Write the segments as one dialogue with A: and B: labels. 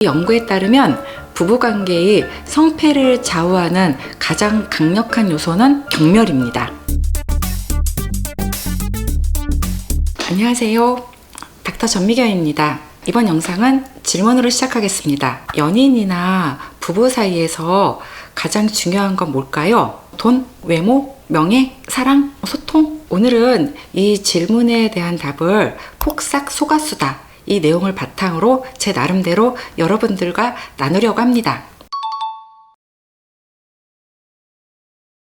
A: 연구에 따르면 부부관계의 성패를 좌우하는 가장 강력한 요소는 경멸입니다. 안녕하세요. 닥터 전미경입니다. 이번 영상은 질문으로 시작하겠습니다. 연인이나 부부 사이에서 가장 중요한 건 뭘까요? 돈, 외모, 명예, 사랑, 소통? 오늘은 이 질문에 대한 답을 폭삭 속았수다. 이 내용을 바탕으로 제 나름대로 여러분들과 나누려고 합니다.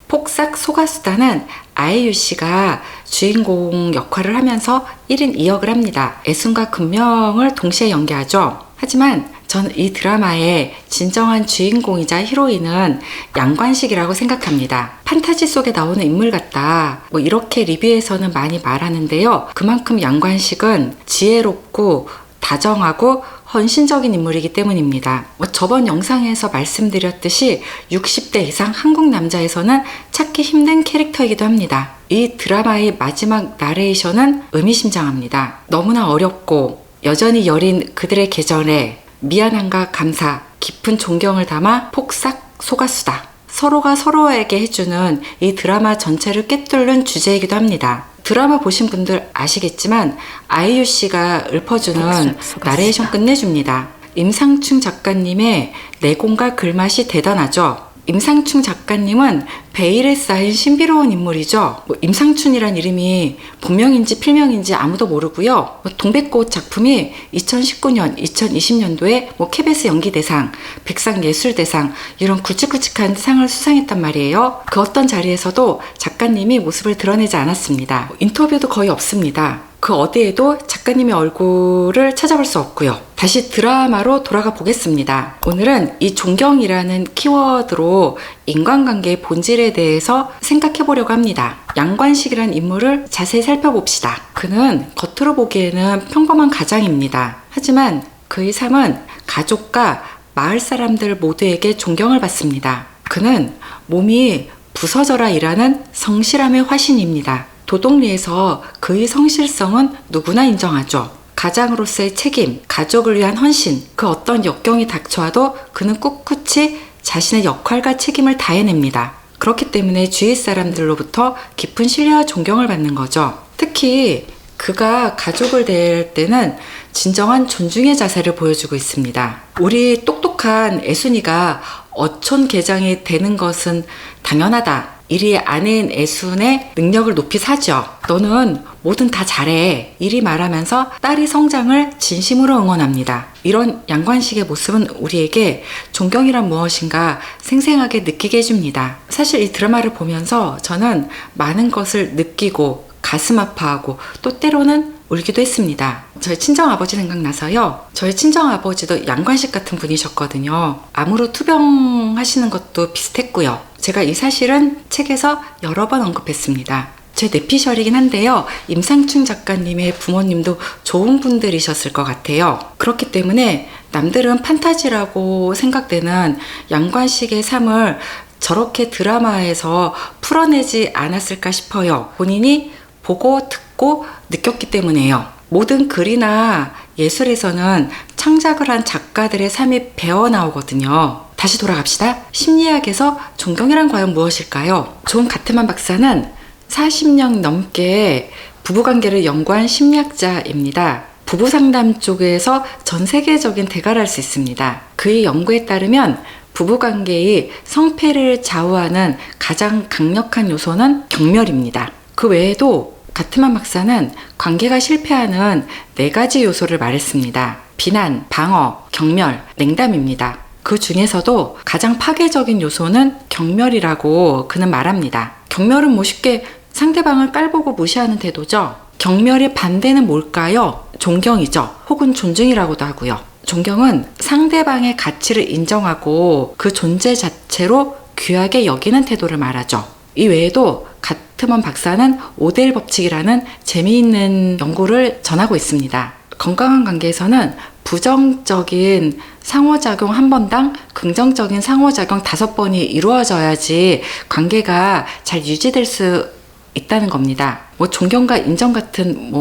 A: 폭삭 속았수다는 아이유 씨가 주인공 역할을 하면서 1인 2역을 합니다. 애순과 금명을 동시에 연기하죠. 하지만 저는 이 드라마의 진정한 주인공이자 히로인은 양관식이라고 생각합니다. 판타지 속에 나오는 인물 같다. 이렇게 리뷰에서는 많이 말하는데요. 그만큼 양관식은 지혜롭고 다정하고 헌신적인 인물이기 때문입니다. 저번 영상에서 말씀드렸듯이 60대 이상 한국 남자에서는 찾기 힘든 캐릭터이기도 합니다. 이 드라마의 마지막 나레이션은 의미심장합니다. 너무나 어렵고 여전히 여린 그들의 계절에 미안함과 감사, 깊은 존경을 담아 폭삭 속았수다. 서로가 서로에게 해주는 이 드라마 전체를 꿰뚫는 주제이기도 합니다. 드라마 보신 분들 아시겠지만 아이유 씨가 읊어주는 나레이션 끝내줍니다. 임상춘 작가님의 내공과 글맛이 대단하죠. 임상춘 작가님은 베일에 쌓인 신비로운 인물이죠. 임상춘이란 이름이 본명인지 필명인지 아무도 모르고요. 동백꽃 작품이 2019년, 2020년도에 KBS 연기대상, 백상예술대상 이런 굵직굵직한 상을 수상했단 말이에요. 그 어떤 자리에서도 작가님이 모습을 드러내지 않았습니다. 인터뷰도 거의 없습니다. 그 어디에도 작가님의 얼굴을 찾아볼 수 없고요. 다시 드라마로 돌아가 보겠습니다. 오늘은 이 존경이라는 키워드로 인간관계의 본질에 대해서 생각해 보려고 합니다. 양관식이라는 인물을 자세히 살펴봅시다. 그는 겉으로 보기에는 평범한 가장입니다. 하지만 그의 삶은 가족과 마을 사람들 모두에게 존경을 받습니다. 그는 몸이 부서져라 일하는 성실함의 화신입니다. 도덕리에서 그의 성실성은 누구나 인정하죠. 가장으로서의 책임, 가족을 위한 헌신, 그 어떤 역경이 닥쳐와도 그는 꿋꿋이 자신의 역할과 책임을 다해냅니다. 그렇기 때문에 주위 사람들로부터 깊은 신뢰와 존경을 받는 거죠. 특히 그가 가족을 대할 때는 진정한 존중의 자세를 보여주고 있습니다. 우리 똑똑한 애순이가 어촌계장이 되는 것은 당연하다. 이리 아내인 애순의 능력을 높이 사죠. 너는 뭐든 다 잘해. 이리 말하면서 딸의 성장을 진심으로 응원합니다. 이런 양관식의 모습은 우리에게 존경이란 무엇인가 생생하게 느끼게 해줍니다. 사실 이 드라마를 보면서 저는 많은 것을 느끼고 가슴 아파하고 또 때로는 울기도 했습니다. 저희 친정아버지 생각나서요. 저희 친정아버지도 양관식 같은 분이셨거든요. 암으로 투병하시는 것도 비슷했고요. 제가 이 사실은 책에서 여러 번 언급했습니다. 제 내피셜이긴 한데요. 임상춘 작가님의 부모님도 좋은 분들이셨을 것 같아요. 그렇기 때문에 남들은 판타지라고 생각되는 양관식의 삶을 저렇게 드라마에서 풀어내지 않았을까 싶어요. 본인이 보고 듣고 느꼈기 때문에요. 모든 글이나 예술에서는 창작을 한 작가들의 삶이 배어나오거든요. 다시 돌아갑시다. 심리학에서 존경이란 과연 무엇일까요? 존 가트만 박사는 40년 넘게 부부관계를 연구한 심리학자입니다. 부부상담 쪽에서 전 세계적인 대가를 할 수 있습니다. 그의 연구에 따르면 부부관계의 성패를 좌우하는 가장 강력한 요소는 경멸입니다. 그 외에도 가트만 박사는 관계가 실패하는 4가지 요소를 말했습니다. 비난, 방어, 경멸, 냉담입니다. 그 중에서도 가장 파괴적인 요소는 경멸이라고 그는 말합니다. 경멸은 쉽게 상대방을 깔보고 무시하는 태도죠. 경멸의 반대는 뭘까요? 존경이죠. 혹은 존중이라고도 하고요. 존경은 상대방의 가치를 인정하고 그 존재 자체로 귀하게 여기는 태도를 말하죠. 이 외에도 가트만 박사는 오델 법칙이라는 재미있는 연구를 전하고 있습니다. 건강한 관계에서는 부정적인 상호작용 1번당 긍정적인 상호작용 5번이 이루어져야지 관계가 잘 유지될 수 있다는 겁니다. 존경과 인정 같은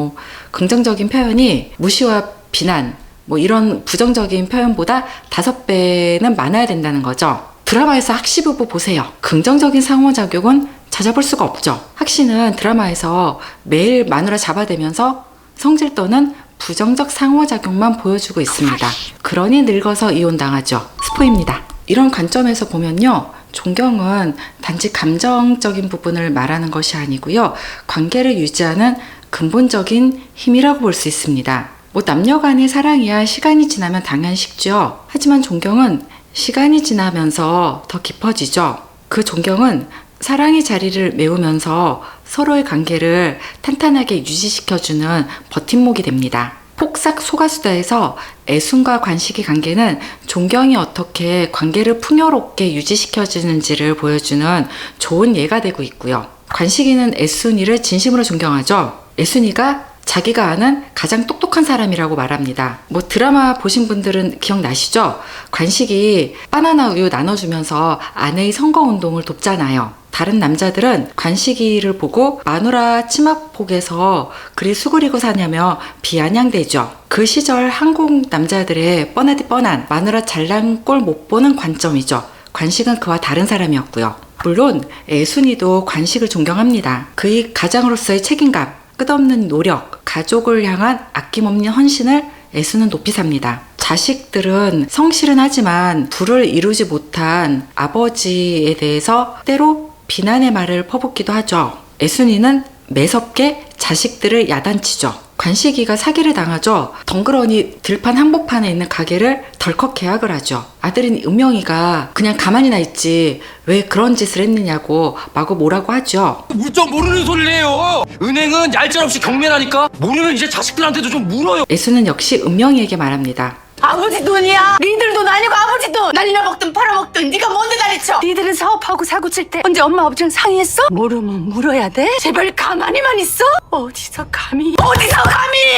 A: 긍정적인 표현이 무시와 비난, 뭐 이런 부정적인 표현보다 5배는 많아야 된다는 거죠. 드라마에서 학시 부부 보세요. 긍정적인 상호작용은 찾아볼 수가 없죠. 학시는 드라마에서 매일 마누라 잡아대면서 성질 떠는 부정적 상호작용만 보여주고 있습니다. 그러니 늙어서 이혼당하죠. 스포입니다. 이런 관점에서 보면요, 존경은 단지 감정적인 부분을 말하는 것이 아니고요, 관계를 유지하는 근본적인 힘이라고 볼 수 있습니다. 뭐 남녀 간의 사랑이야 시간이 지나면 당연히 식죠. 하지만 존경은 시간이 지나면서 더 깊어지죠. 그 존경은 사랑의 자리를 메우면서 서로의 관계를 탄탄하게 유지시켜주는 버팀목이 됩니다. 폭삭 소가수다에서 애순과 관식의 관계는 존경이 어떻게 관계를 풍요롭게 유지시켜주는지를 보여주는 좋은 예가 되고 있고요. 관식이는 애순이를 진심으로 존경하죠. 애순이가 자기가 아는 가장 똑똑한 사람이라고 말합니다. 뭐 드라마 보신 분들은 기억나시죠? 관식이 바나나 우유 나눠주면서 아내의 선거운동을 돕잖아요. 다른 남자들은 관식이를 보고 마누라 치마폭에서 그리 수그리고 사냐며 비아냥대죠. 그 시절 한국 남자들의 뻔하디 뻔한 마누라 잘난 꼴 못 보는 관점이죠. 관식은 그와 다른 사람이었고요. 물론 애순이도 관식을 존경합니다. 그의 가장으로서의 책임감, 끝없는 노력, 가족을 향한 아낌없는 헌신을 애순은 높이 삽니다. 자식들은 성실은 하지만 둘을 이루지 못한 아버지에 대해서 때로 비난의 말을 퍼붓기도 하죠. 애순이는 매섭게 자식들을 야단치죠. 관식이가 사기를 당하죠. 덩그러니 들판 한복판에 있는 가게를 덜컥 계약을 하죠. 아들인 은명이가 그냥 가만히나 있지 왜 그런 짓을 했느냐고 마구 뭐라고 하죠.
B: 물정 모르는 소리를 해요. 은행은 얄짤없이 경매라니까. 모르면 이제 자식들한테도 좀 물어요.
A: 애순은 역시 은명이에게 말합니다.
C: 아버지 돈이야. 니들 돈 아니고 아버지 돈. 난리나 먹든 팔아먹든 네가 뭔데 난리쳐. 니들은 사업하고 사고 칠 때 언제 엄마 아버지랑 상의했어? 모르면 물어야 돼? 제발 가만히만 있어? 어디서 감히.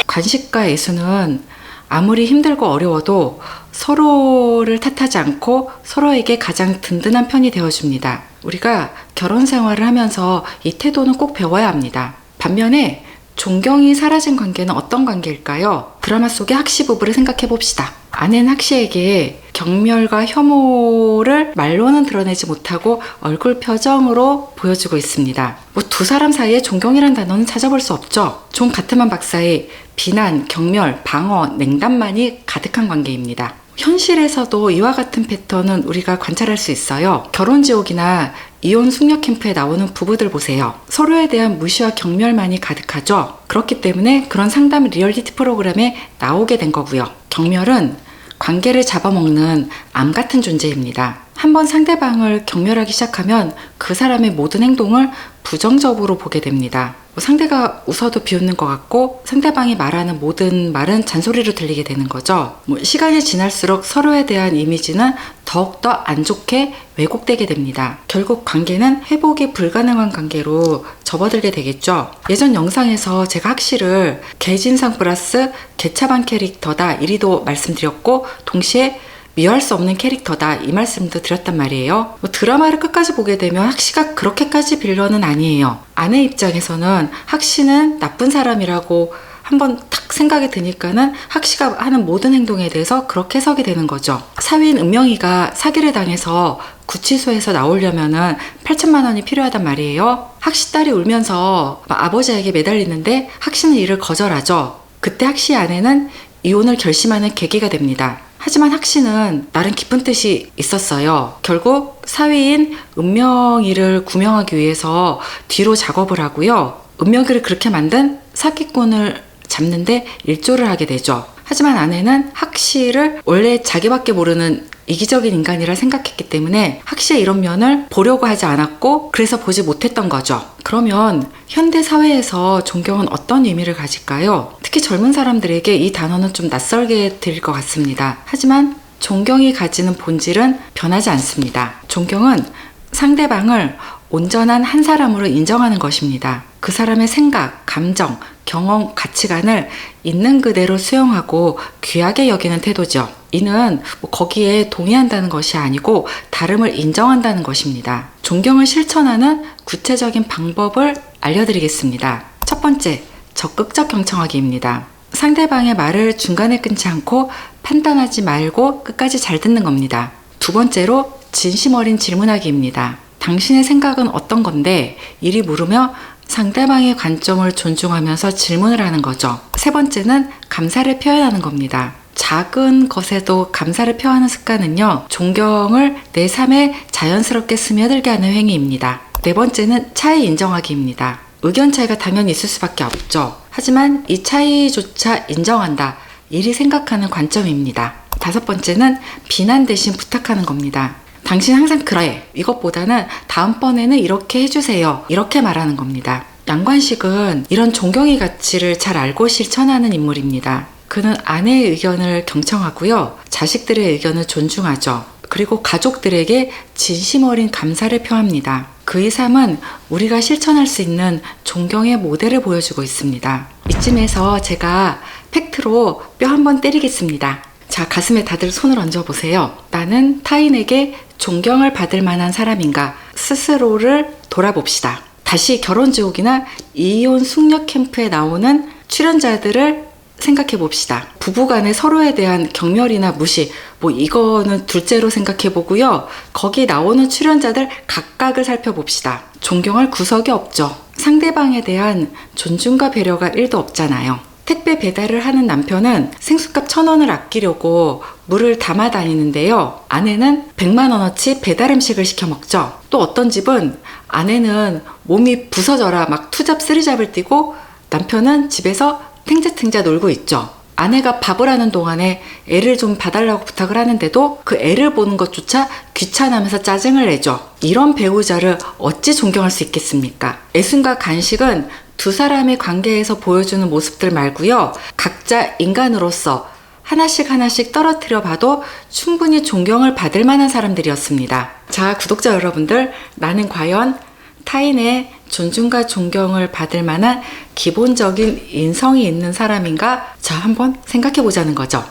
A: 관식과 애순은 아무리 힘들고 어려워도 서로를 탓하지 않고 서로에게 가장 든든한 편이 되어줍니다. 우리가 결혼 생활을 하면서 이 태도는 꼭 배워야 합니다. 반면에 존경이 사라진 관계는 어떤 관계일까요? 드라마 속의 학시 부부를 생각해 봅시다. 아내는 학시에게 경멸과 혐오를 말로는 드러내지 못하고 얼굴 표정으로 보여주고 있습니다. 뭐 두 사람 사이에 존경이란 단어는 찾아볼 수 없죠. 존 가트만 박사의 비난, 경멸, 방어, 냉담만이 가득한 관계입니다. 현실에서도 이와 같은 패턴은 우리가 관찰할 수 있어요. 결혼지옥이나 이혼 숙녀 캠프에 나오는 부부들 보세요. 서로에 대한 무시와 경멸만이 가득하죠. 그렇기 때문에 그런 상담 리얼리티 프로그램에 나오게 된 거고요. 경멸은 관계를 잡아먹는 암 같은 존재입니다. 한번 상대방을 경멸하기 시작하면 그 사람의 모든 행동을 부정적으로 보게 됩니다. 상대가 웃어도 비웃는 것 같고 상대방이 말하는 모든 말은 잔소리로 들리게 되는 거죠. 시간이 지날수록 서로에 대한 이미지는 더욱더 안 좋게 왜곡되게 됩니다. 결국 관계는 회복이 불가능한 관계로 접어들게 되겠죠. 예전 영상에서 제가 학시를 개진상 플러스 개차반 캐릭터다 이리도 말씀드렸고 동시에 미워할 수 없는 캐릭터다 이 말씀도 드렸단 말이에요. 드라마를 끝까지 보게 되면 학시가 그렇게까지 빌런은 아니에요. 아내 입장에서는 학시는 나쁜 사람이라고 한번 탁 생각이 드니까는 학시가 하는 모든 행동에 대해서 그렇게 해석이 되는 거죠. 사위인 은명이가 사기를 당해서 구치소에서 나오려면은 8천만 원이 필요하단 말이에요. 학시 딸이 울면서 아버지에게 매달리는데 학시는 이를 거절하죠. 그때 학시의 아내는 이혼을 결심하는 계기가 됩니다. 하지만 학시는 나름 깊은 뜻이 있었어요. 결국 사위인 은명이를 구명하기 위해서 뒤로 작업을 하고요. 은명이를 그렇게 만든 사기꾼을 잡는데 일조를 하게 되죠. 하지만 아내는 학시를 원래 자기밖에 모르는 이기적인 인간이라 생각했기 때문에 학시의 이런 면을 보려고 하지 않았고 그래서 보지 못했던 거죠. 그러면 현대 사회에서 존경은 어떤 의미를 가질까요? 특히 젊은 사람들에게 이 단어는 좀 낯설게 들릴 것 같습니다. 하지만 존경이 가지는 본질은 변하지 않습니다. 존경은 상대방을 온전한 한 사람으로 인정하는 것입니다. 그 사람의 생각, 감정, 경험, 가치관을 있는 그대로 수용하고 귀하게 여기는 태도죠. 이는 거기에 동의한다는 것이 아니고 다름을 인정한다는 것입니다. 존경을 실천하는 구체적인 방법을 알려드리겠습니다. 첫 번째, 적극적 경청하기입니다. 상대방의 말을 중간에 끊지 않고 판단하지 말고 끝까지 잘 듣는 겁니다. 두 번째로 진심 어린 질문하기입니다. 당신의 생각은 어떤 건데? 이리 물으며 상대방의 관점을 존중하면서 질문을 하는 거죠. 세 번째는 감사를 표현하는 겁니다. 작은 것에도 감사를 표하는 습관은요, 존경을 내 삶에 자연스럽게 스며들게 하는 행위입니다. 네 번째는 차이 인정하기입니다. 의견 차이가 당연히 있을 수밖에 없죠. 하지만 이 차이조차 인정한다. 이리 생각하는 관점입니다. 다섯 번째는 비난 대신 부탁하는 겁니다. 당신 항상 그래. 이것보다는 다음번에는 이렇게 해주세요. 이렇게 말하는 겁니다. 양관식은 이런 존경의 가치를 잘 알고 실천하는 인물입니다. 그는 아내의 의견을 경청하고요. 자식들의 의견을 존중하죠. 그리고 가족들에게 진심 어린 감사를 표합니다. 그의 삶은 우리가 실천할 수 있는 존경의 모델을 보여주고 있습니다. 이쯤에서 제가 팩트로 뼈 한번 때리겠습니다. 자, 가슴에 다들 손을 얹어보세요. 나는 타인에게 존경을 받을 만한 사람인가? 스스로를 돌아봅시다. 다시 결혼지옥이나 이혼 숙녀 캠프에 나오는 출연자들을 생각해 봅시다. 부부간에 서로에 대한 경멸이나 무시, 이거는 둘째로 생각해 보고요. 거기 나오는 출연자들 각각을 살펴봅시다. 존경할 구석이 없죠. 상대방에 대한 존중과 배려가 1도 없잖아요. 택배 배달을 하는 남편은 생수값 1,000원을 아끼려고 물을 담아 다니는데요. 아내는 100만 원어치 배달 음식을 시켜 먹죠. 또 어떤 집은 아내는 몸이 부서져라 막 투잡 쓰리잡을 뛰고 남편은 집에서 탱자탱자 놀고 있죠. 아내가 밥을 하는 동안에 애를 좀 봐달라고 부탁을 하는데도 그 애를 보는 것조차 귀찮으면서 짜증을 내죠. 이런 배우자를 어찌 존경할 수 있겠습니까? 애순과 간식은 두 사람의 관계에서 보여주는 모습들 말고요. 각자 인간으로서 하나씩 떨어뜨려 봐도 충분히 존경을 받을 만한 사람들이었습니다. 자, 구독자 여러분들, 나는 과연 타인의 존중과 존경을 받을 만한 기본적인 인성이 있는 사람인가? 자, 한번 생각해 보자는 거죠.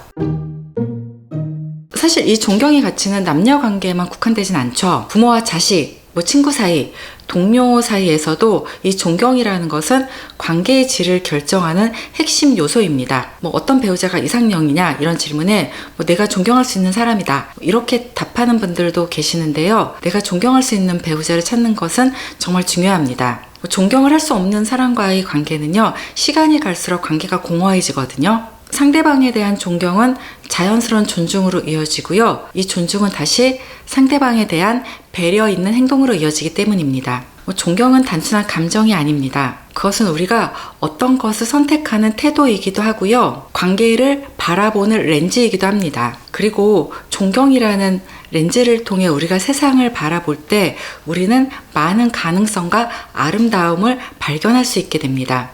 A: 사실 이 존경의 가치는 남녀 관계에만 국한되진 않죠. 부모와 자식, 친구 사이, 동료 사이에서도 이 존경이라는 것은 관계의 질을 결정하는 핵심 요소입니다. 어떤 배우자가 이상형이냐 이런 질문에 내가 존경할 수 있는 사람이다 이렇게 답하는 분들도 계시는데요. 내가 존경할 수 있는 배우자를 찾는 것은 정말 중요합니다. 존경을 할 수 없는 사람과의 관계는요, 시간이 갈수록 관계가 공허해지거든요. 상대방에 대한 존경은 자연스러운 존중으로 이어지고요. 이 존중은 다시 상대방에 대한 배려 있는 행동으로 이어지기 때문입니다. 존경은 단순한 감정이 아닙니다. 그것은 우리가 어떤 것을 선택하는 태도이기도 하고요. 관계를 바라보는 렌즈이기도 합니다. 그리고 존경이라는 렌즈를 통해 우리가 세상을 바라볼 때 우리는 많은 가능성과 아름다움을 발견할 수 있게 됩니다.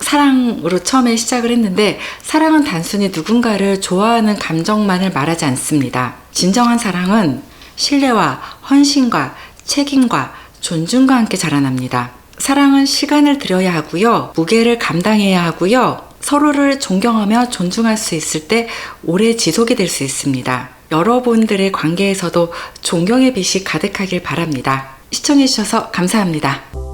A: 사랑으로 처음에 시작을 했는데 사랑은 단순히 누군가를 좋아하는 감정만을 말하지 않습니다. 진정한 사랑은 신뢰와 헌신과 책임과 존중과 함께 자라납니다. 사랑은 시간을 들여야 하고요. 무게를 감당해야 하고요. 서로를 존경하며 존중할 수 있을 때 오래 지속이 될 수 있습니다. 여러분들의 관계에서도 존경의 빛이 가득하길 바랍니다. 시청해주셔서 감사합니다.